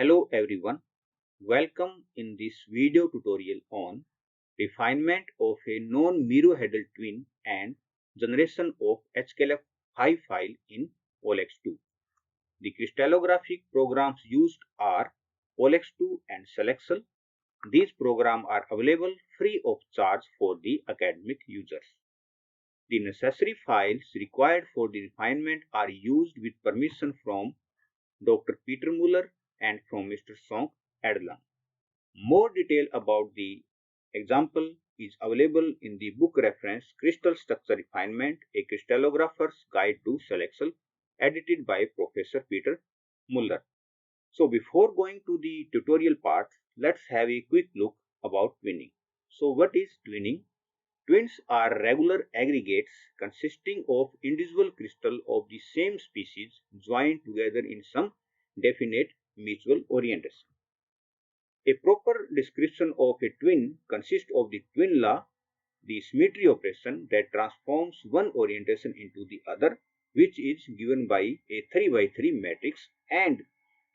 Hello everyone, welcome in this video tutorial on refinement of a non-merohedral twin and generation of HKLF5 file in OLX2. The crystallographic programs used are OLX2 and Selexel. These programs are available free of charge for the academic users. The necessary files required for the refinement are used with permission from Dr. Peter Muller and from Mr. Sonk Adlan. More detail about the example is available in the book reference Crystal Structure Refinement, a Crystallographer's Guide to Selexel, edited by Professor Peter Muller. So before going to the tutorial part, let's have a quick look about twinning. So what is twinning? Twins are regular aggregates consisting of individual crystals of the same species joined together in some definite mutual orientation. A proper description of a twin consists of the twin law, the symmetry operation that transforms one orientation into the other, which is given by a 3 by 3 matrix, and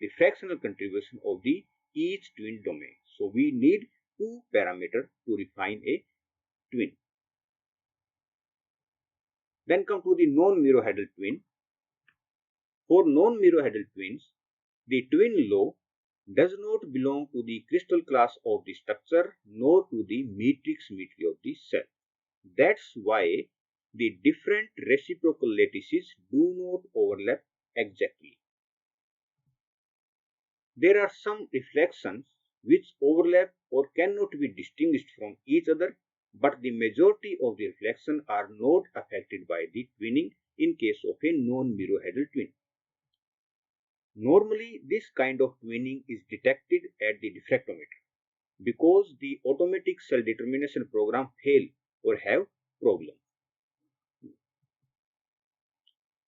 the fractional contribution of the each twin domain. So we need two parameters to refine a twin. Then come to the non-merohedral twin. For non-merohedral twins, the twin law does not belong to the crystal class of the structure nor to the matrix symmetry of the cell. That's why the different reciprocal lattices do not overlap exactly. There are some reflections which overlap or cannot be distinguished from each other, but the majority of the reflections are not affected by the twinning in case of a non-merohedral twin. Normally, this kind of twinning is detected at the diffractometer because the automatic cell determination program fail or have problem.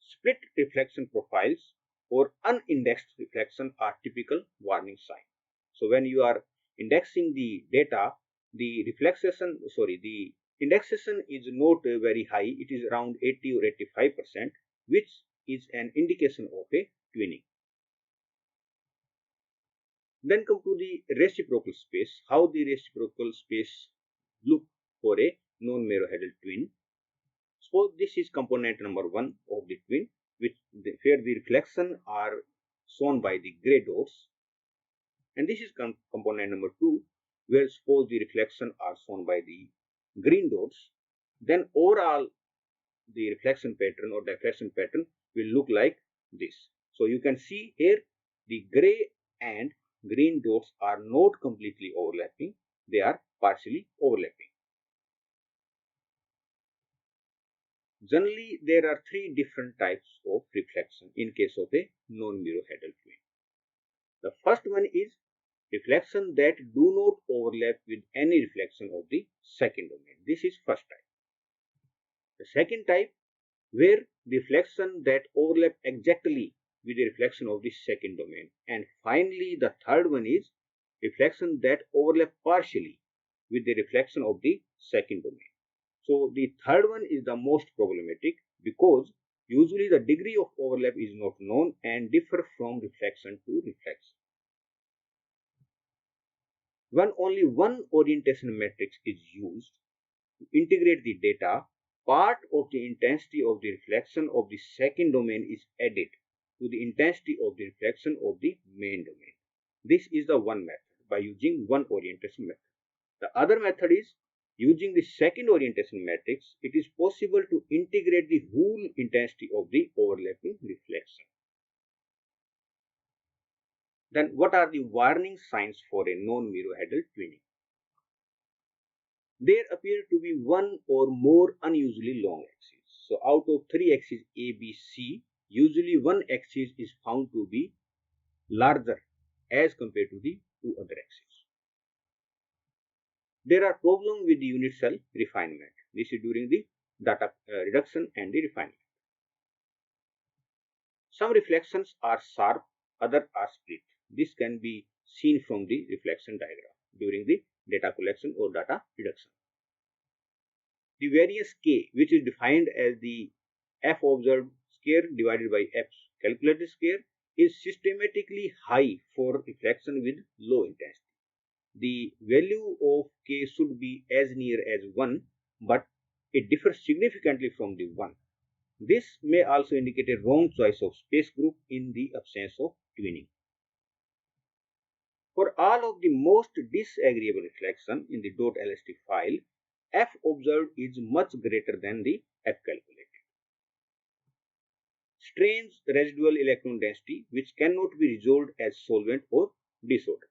Split reflection profiles or unindexed reflection are typical warning sign. So when you are indexing the data, the indexation is not very high. It is around 80 or 85%, which is an indication of a twinning. Then come to the reciprocal space. How the reciprocal space look for a non-merohedral twin. Suppose this is component number 1 of the twin, where the reflection are shown by the gray dots, and this is component number 2, where suppose the reflection are shown by the green dots. Then overall the reflection pattern or diffraction pattern will look like this. So you can see here the gray and green dots are not completely overlapping, they are partially overlapping. Generally, there are three different types of reflection in case of a non-merohedral twin. The first one is reflection that do not overlap with any reflection of the second domain. This is first type. The second type, where the reflection that overlap exactly with the reflection of the second domain. And finally, the third one is reflection that overlap partially with the reflection of the second domain. So the third one is the most problematic because usually the degree of overlap is not known and differ from reflection to reflection. When only one orientation matrix is used to integrate the data, part of the intensity of the reflection of the second domain is added to the intensity of the reflection of the main domain. This is the one method by using one orientation method. The other method is using the second orientation matrix. It is possible to integrate the whole intensity of the overlapping reflection. Then what are the warning signs for a non-merohedral twinning? There appear to be one or more unusually long axes. So out of three axes A, B, C, usually one axis is found to be larger as compared to the two other axes. There are problems with the unit cell refinement. This is during the data reduction and the refinement. Some reflections are sharp, others are split. This can be seen from the reflection diagram during the data collection or data reduction. The variance k, which is defined as the f observed square divided by f calculated square, is systematically high for reflection with low intensity. The value of k should be as near as 1, but it differs significantly from the 1. This may also indicate a wrong choice of space group in the absence of twinning. For all of the most disagreeable reflection in the .lst file, F observed is much greater than the F calculated. Strange residual electron density which cannot be resolved as solvent or disorder.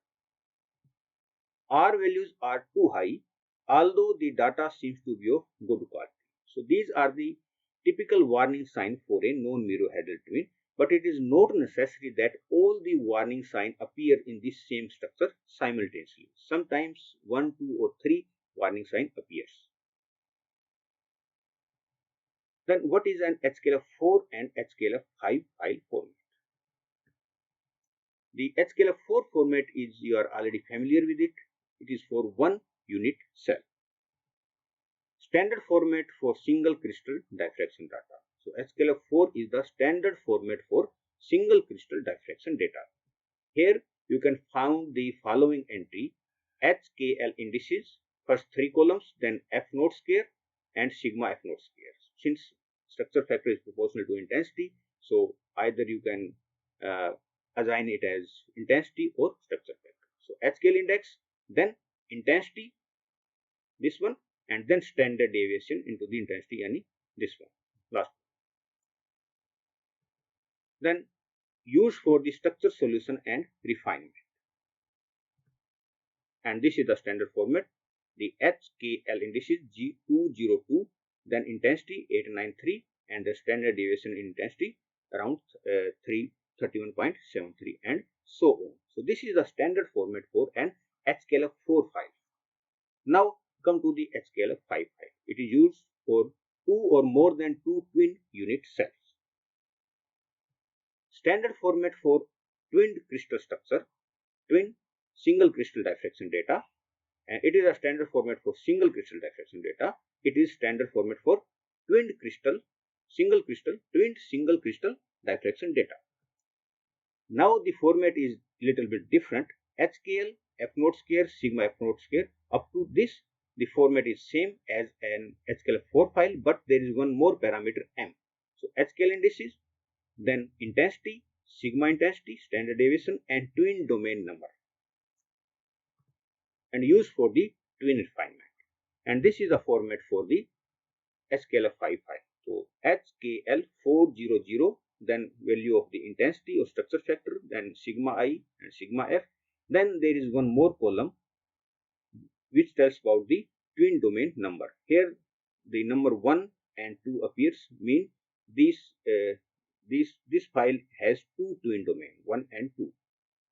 R values are too high, although the data seems to be of good quality. So these are the typical warning signs for a non-merohedral twin, but it is not necessary that all the warning signs appear in the same structure simultaneously. Sometimes 1, 2 or 3 warning sign appears. Then what is an HKLF4 and HKLF5 file format? The HKLF4 format is, you are already familiar with it. It is for one unit cell. Standard format for single crystal diffraction data. So HKLF4 is the standard format for single crystal diffraction data. Here you can find the following entry: HKL indices, first 3 columns, then F naught square and sigma F naught square. Since structure factor is proportional to intensity, so either you can assign it as intensity or structure factor. So HKL index, then intensity, this one, and then standard deviation into the intensity, yani this one, last. Then used for the structure solution and refinement. And this is the standard format. The HKL indices G202, then intensity 893, and the standard deviation in intensity around 331.73, and so on. So this is the standard format for an HKLF4 file. Now come to the HKLF5 file. It is used for 2 or more than 2 twin unit cells. Standard format for twinned crystal structure, twin single crystal diffraction data, and it is a standard format for single crystal diffraction data. It is standard format for twinned crystal, twinned single crystal diffraction data. Now the format is little bit different. HKL, F naught square, sigma F naught square. Up to this, the format is same as an HKLF4 file, but there is one more parameter M. So HKL indices, then intensity, sigma intensity, standard deviation, and twin domain number, and used for the twin refinement. And this is the format for the HKLF5 file. So HKL400, then value of the intensity or structure factor, then sigma I and sigma F. Then there is one more column which tells about the twin domain number. Here the number 1 and 2 appears, mean this file has two twin domain, 1 and 2.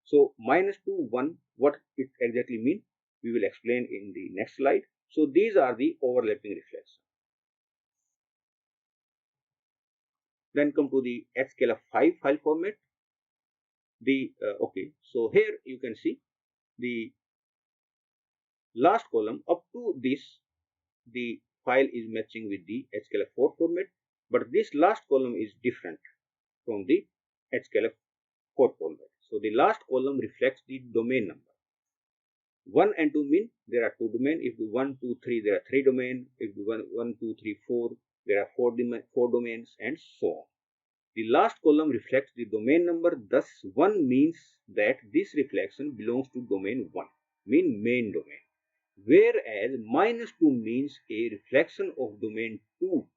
So -2, 1, what it exactly means, we will explain in the next slide. So these are the overlapping reflection. Then come to the HKLF5 file format. Okay, so here you can see the last column up to this, the file is matching with the HKLF4 format, but this last column is different from the HKLF4 format. So the last column reflects the domain number. 1 and 2 mean there are two domains. If the 1, 2, 3, there are three domains. If the 1, 2, 3, 4, there are four domains, and so on. The last column reflects the domain number. Thus, 1 means that this reflection belongs to domain 1, mean main domain. Whereas -2 means a reflection of domain 2,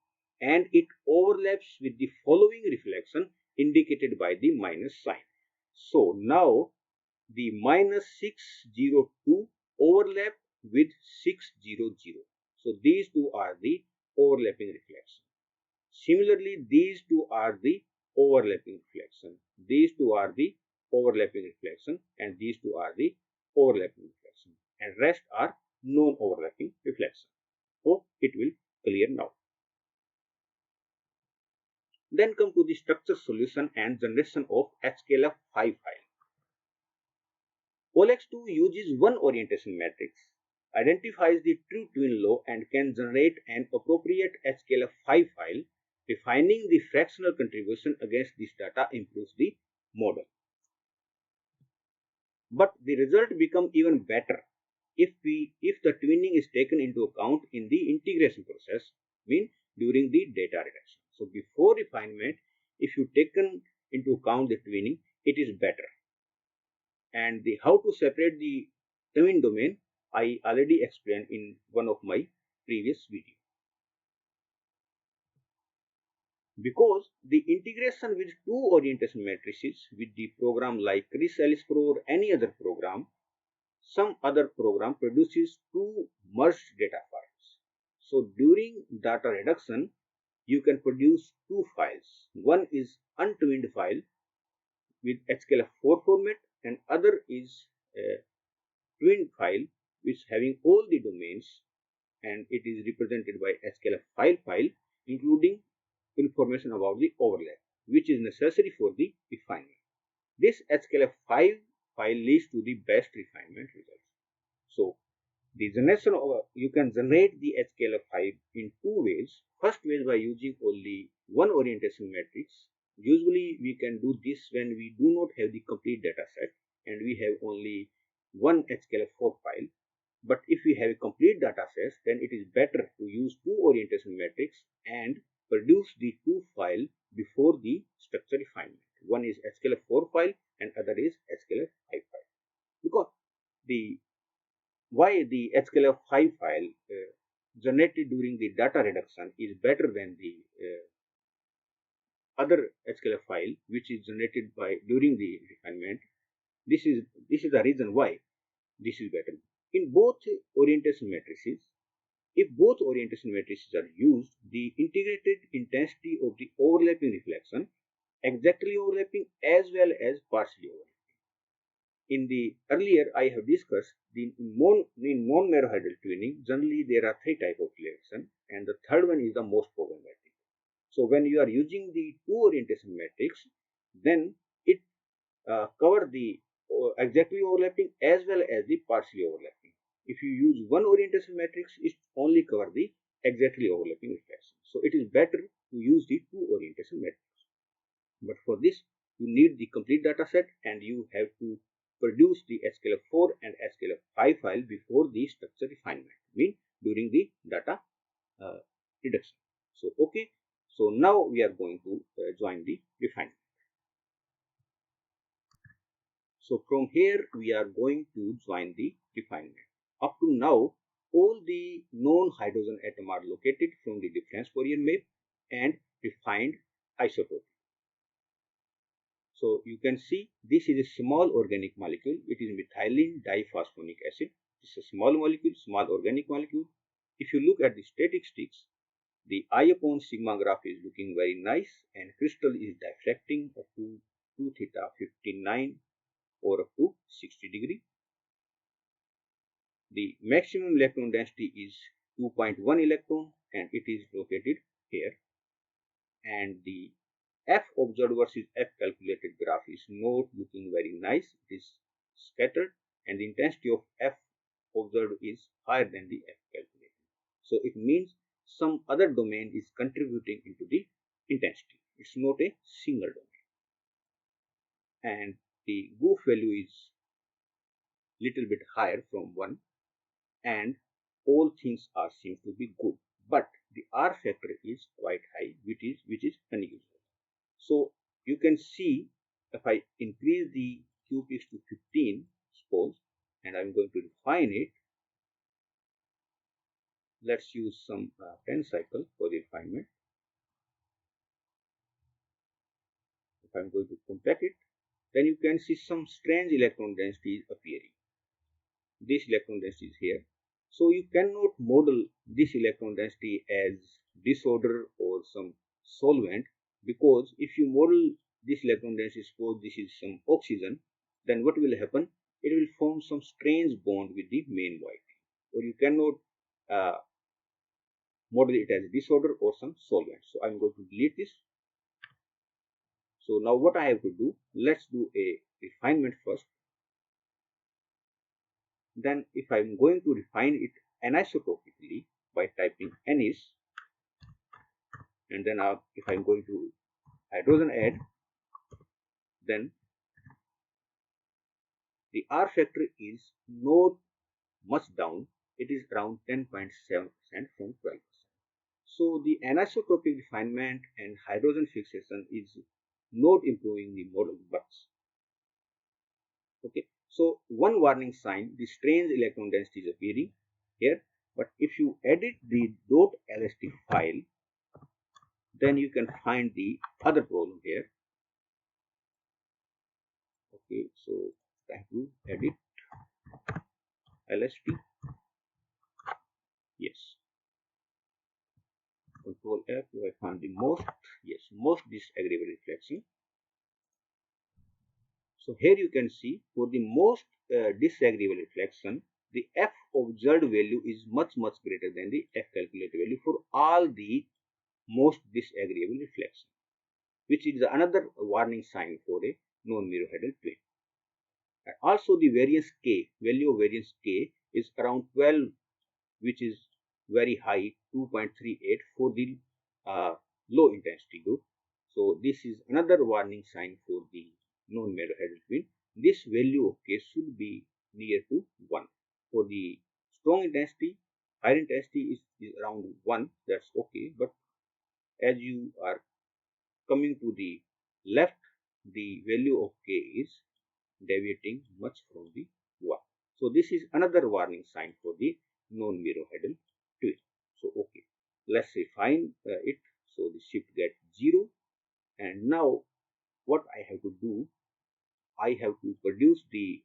and it overlaps with the following reflection indicated by the minus sign. So now the -602 overlap with 600. So these two are the overlapping reflection. Similarly, these two are the overlapping reflection. These two are the overlapping reflection, and these two are the overlapping reflection, and rest are non-overlapping reflection. Hope it will clear now. Then come to the structure solution and generation of HKLF5 file. OLX2 uses one orientation matrix, identifies the true twin law, and can generate an appropriate HKLF5 file. Defining the fractional contribution against this data improves the model. But the result become even better if the twinning is taken into account in the integration process, mean during the data reduction. So before refinement, if you taken into account the twinning, it is better. And the how to separate the twin domain, I already explained in one of my previous video. Because the integration with two orientation matrices with the program like Reciprocal or any other program, some other program produces two merged data files. So during data reduction, you can produce two files. One is untwinned file with HKLF4 format, and other is a twinned file which having all the domains, and it is represented by HKLF5 file including information about the overlap which is necessary for the refinement. This HKLF5 file leads to the best refinement results. So the generation of you can generate the HKLF5 in two ways. First way is by using only one orientation matrix. Usually we can do this when we do not have the complete data set and we have only one HKLF4 file. But if we have a complete data set, then it is better to use two orientation matrix and produce the two file before the structure refinement. One is HKLF4 file and other is HKLF5 file. Because the why the HKLF5 file generated during the data reduction is better than the other HKLF file which is generated by during the refinement. This is the reason why this is better. In both orientation matrices, if both orientation matrices are used, the integrated intensity of the overlapping reflection exactly overlapping as well as partially overlapping. In the earlier, I have discussed the non-merohedral twinning. Generally, there are three types of reflection, and the third one is the most problematic. So, when you are using the two orientation matrix, then it cover the exactly overlapping as well as the partially overlapping. If you use one orientation matrix, it only cover the exactly overlapping reflection. So, it is better to use the two orientation matrix. But for this, you need the complete data set and you have to produce the HKLF4 and HKLF5 file before the structure refinement, mean during the data reduction. So, okay. So, now we are going to join the refinement. So, from here we are going to join the refinement. Up to now, all the known hydrogen atoms are located from the difference Fourier map and refined isotope. So you can see this is a small organic molecule. It is methylene diphosphonic acid. This is a small molecule, small organic molecule. If you look at the statistics, the I upon sigma graph is looking very nice and crystal is diffracting up to 2 theta 59 or up to 60 degree. The maximum electron density is 2.1 electron and it is located here. And the F observed versus F calculated graph is not looking very nice. It is scattered and the intensity of F observed is higher than the F calculated. So it means some other domain is contributing into the intensity. It's not a single domain. And the goof value is little bit higher from 1 and all things are seem to be good. But the R factor is quite high, which is unusual. So you can see if I increase the QPX to 15, suppose, and I'm going to refine it. Let's use some pen cycle for the refinement. If I'm going to compact it, then you can see some strange electron density is appearing. This electron density is here. So you cannot model this electron density as disorder or some solvent, because if you model this electron density, suppose this is some oxygen, then what will happen? It will form some strange bond with the main void, or you cannot model it as disorder or some solvent. So I'm going to delete this. So now what I have to do, let's do a refinement first. Then if I'm going to refine it anisotropically by typing anis, and then if I'm going to hydrogen add, then the R factor is not much down. It is around 10.7% from 12%. So the anisotropic refinement and hydrogen fixation is not improving the model works. Okay, so one warning sign, the strange electron density is appearing here, but if you edit the .lst file, then you can find the other problem here. Okay, so I have to edit lst. Yes, control F. I find the most, yes, most disagreeable reflection. So here you can see for the most disagreeable reflection, the F observed value is much greater than the F calculated value for all the most disagreeable reflection, which is another warning sign for a non-merohedral twin. And also the variance K, value of variance K is around 12, which is very high, 2.38 for the low intensity group. So this is another warning sign for the non-merohedral twin. This value of K should be near to 1. For the strong intensity, higher intensity is around 1, that's okay, but as you are coming to the left, the value of K is deviating much from the 1. So this is another warning sign for the non-merohedral twin. So okay, let's refine it. So the shift get 0, and now what I have to do, I have to produce the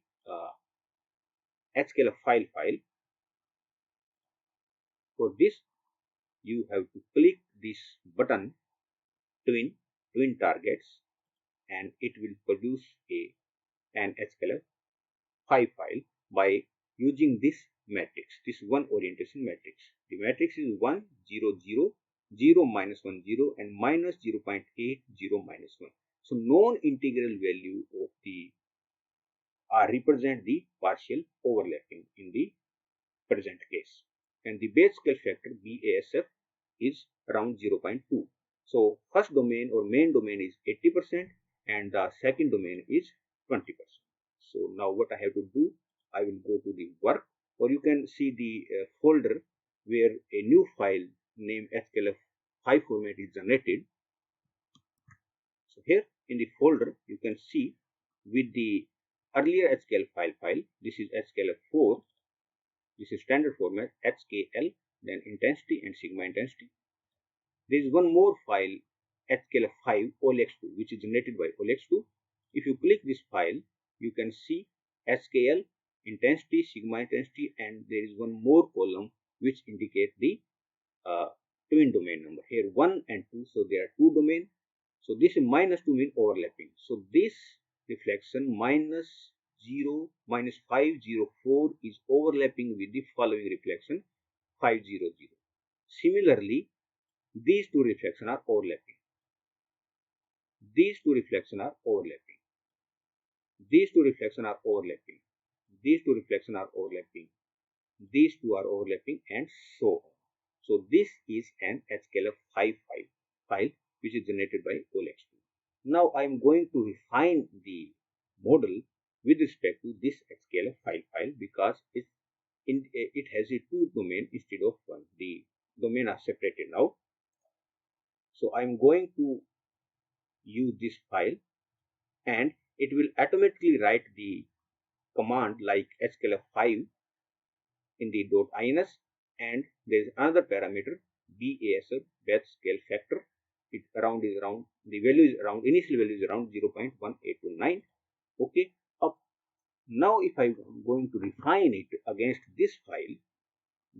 HKLF5 file. For this, you have to click this button twin targets, and it will produce an HKLF5 file by using this matrix, this one orientation matrix. The matrix is 1, 0, 0, 0, minus 1, 0, and minus 0.8, 0, minus 1. So non-integral value of the represent the partial overlapping in the present case. And the base scale factor BASF is around 0.2. So first domain or main domain is 80% and the second domain is 20%. So now what I have to do, I will go to the work, or you can see the folder where a new file named HKLF5 format is generated. So here in the folder you can see with the earlier HKL file, this is HKLF4, this is standard format HKL, then intensity and sigma intensity. There is one more file HKLF5 OLX2 which is generated by OLX2. If you click this file, you can see HKL, intensity, sigma intensity, and there is one more column which indicate the twin domain number. Here 1 and 2, so there are two domains. So this is minus 2 mean overlapping. So this reflection minus 0 minus 504 is overlapping with the following reflection 500. Similarly, these two reflections are overlapping. These two reflections are overlapping. These two reflections are overlapping. These two reflections are overlapping. These two are overlapping, and so on. So this is an HKLF5 file which is generated by OLX2. Now I am going to refine the model with respect to this HKLF5 file because it has a two domain instead of one. The domain are separated now. So I am going to use this file, and it will automatically write the command like HKLF5 in the .ins, and there is another parameter BASF, batch scale factor. It around is around, the value is around, initial value is around 0.1829. Okay, up. Now if I am going to refine it against this file,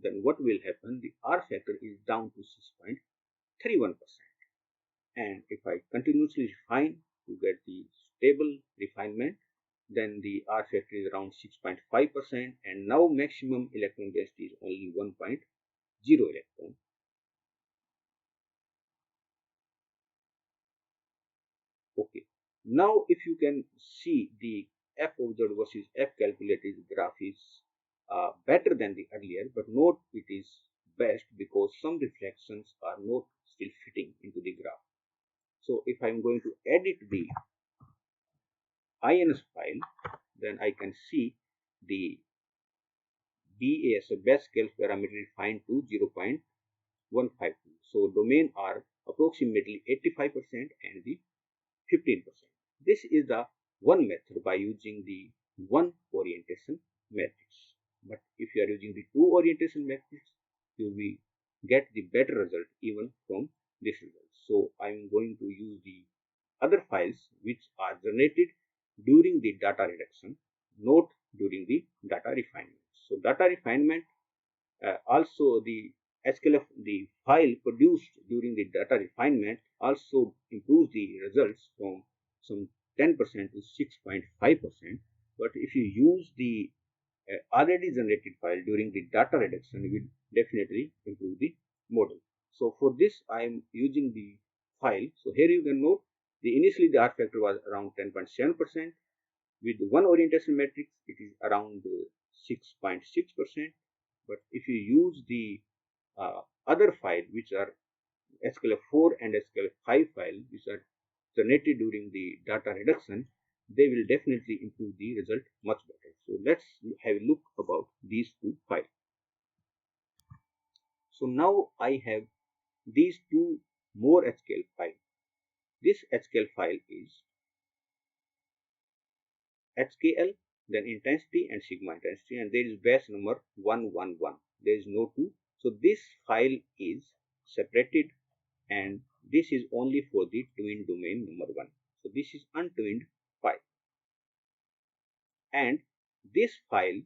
then what will happen? The R factor is down to 6.31%. And if I continuously refine to get the stable refinement, then the R factor is around 6.5%, and now maximum electron density is only 1.0 electron. Okay, now if you can see the F observed versus F calculated graph is better than the earlier, but not it is best because some reflections are not still fitting into the graph. So if I am going to edit the INS file, then I can see the BAS, a best scale parameter, refined to 0.152. So domain are approximately 85% and the 15%. This is the one method by using the one orientation matrix. But if you are using the two orientation matrix, you will get the better result even from this result. So I am going to use the other files which are generated during the data reduction, not during the data refinement. So data refinement, also the HKLF, the file produced during the data refinement also improves the results from some 10% to 6.5%. But if you use the already generated file during the data reduction, you will definitely improve the model. So for this, I am using the file. So here you can note the initially the R factor was around 10.7%. With one orientation matrix, it is around 6.6%. But if you use the other file, which are HKLF4 and HKLF5 file, which are generated during the data reduction, they will definitely improve the result much better. So let's have a look about these two files. So now I have these two more HKL files. This HKL file is HKL, then intensity and sigma intensity, and there is base number 111. There is no 2. So this file is separated, and this is only for the twin domain number 1. So this is untwinned file. And this file,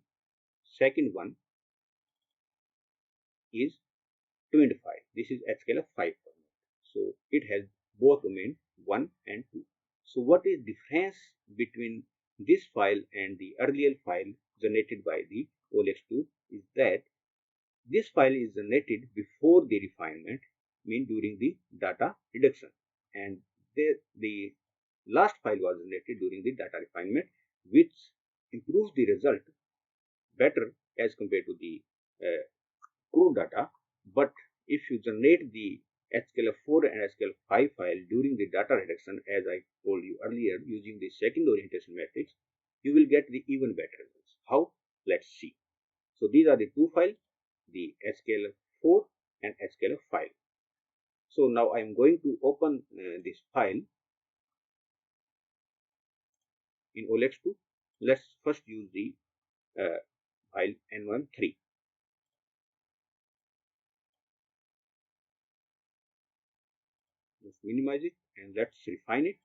second one, is twinned file. This is HKLF5 format. So it has both domain 1 and 2. So what is difference between this file and the earlier file generated by the OLX2 is that this file is generated before the refinement, mean during the data reduction, and the last file was generated during the data refinement, which improves the result better as compared to the crude data. But if you generate the HKLF4 and HKLF5 file during the data reduction, as I told you earlier, using the second orientation matrix, you will get the even better results. How? Let's see. So these are the two files, the HKLF4 and HKLF5. So now I am going to open this file in OLX2. Let's first use the file N13. Let's minimize it and let's refine it.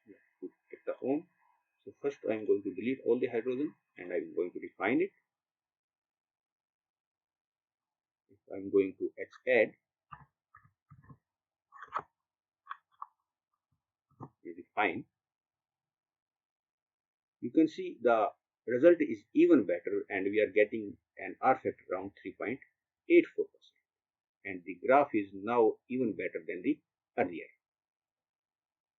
Let's put the on. So first I am going to delete all the hydrogen and I am going to refine it. If I am going to add refine, you can see the result is even better, and we are getting an R factor around 3.84%, and the graph is now even better than the earlier.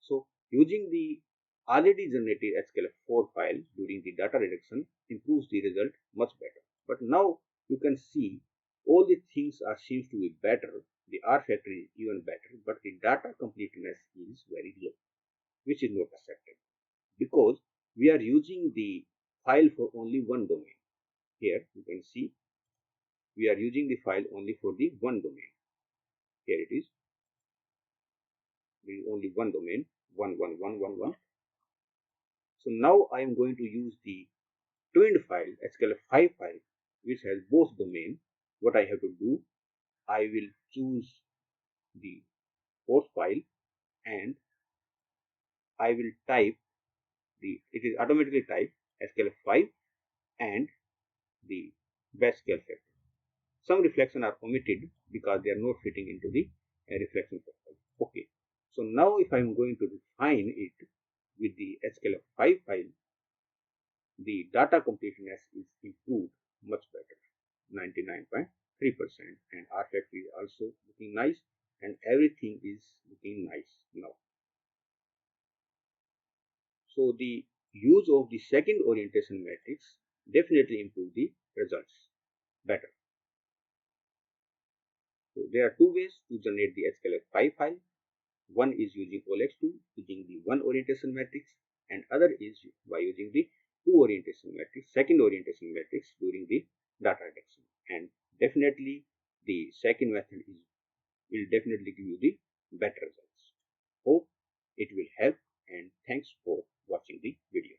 So using the already generated HKLF4 file during the data reduction improves the result much better. But now you can see all the things are seems to be better. The R factor is even better, but the data completeness is very low, which is not acceptable because we are using the file for only one domain. Here you can see we are using the file only for the one domain. Here it is. There is only one domain, 11111. So now I am going to use the twinned file, HKLF5 file, which has both domain. What I have to do, I will choose the fourth file and I will type it is automatically typed HKLF5 and the best scale factor. Some reflection are omitted because they are not fitting into the reflection profile. Okay. So now if I am going to refine it with the HKLF5 file, the data completeness is improved much better, 99.3%, and R factor is also looking nice, and everything is looking nice now. So the use of the second orientation matrix definitely improve the results better. So there are two ways to generate the HKLF5 file. One is using OLX2 using the one orientation matrix, and other is by using the two orientation matrix, second orientation matrix during the data reduction. And definitely the second method will definitely give you the better results. Hope it will help, and thanks for watching the video.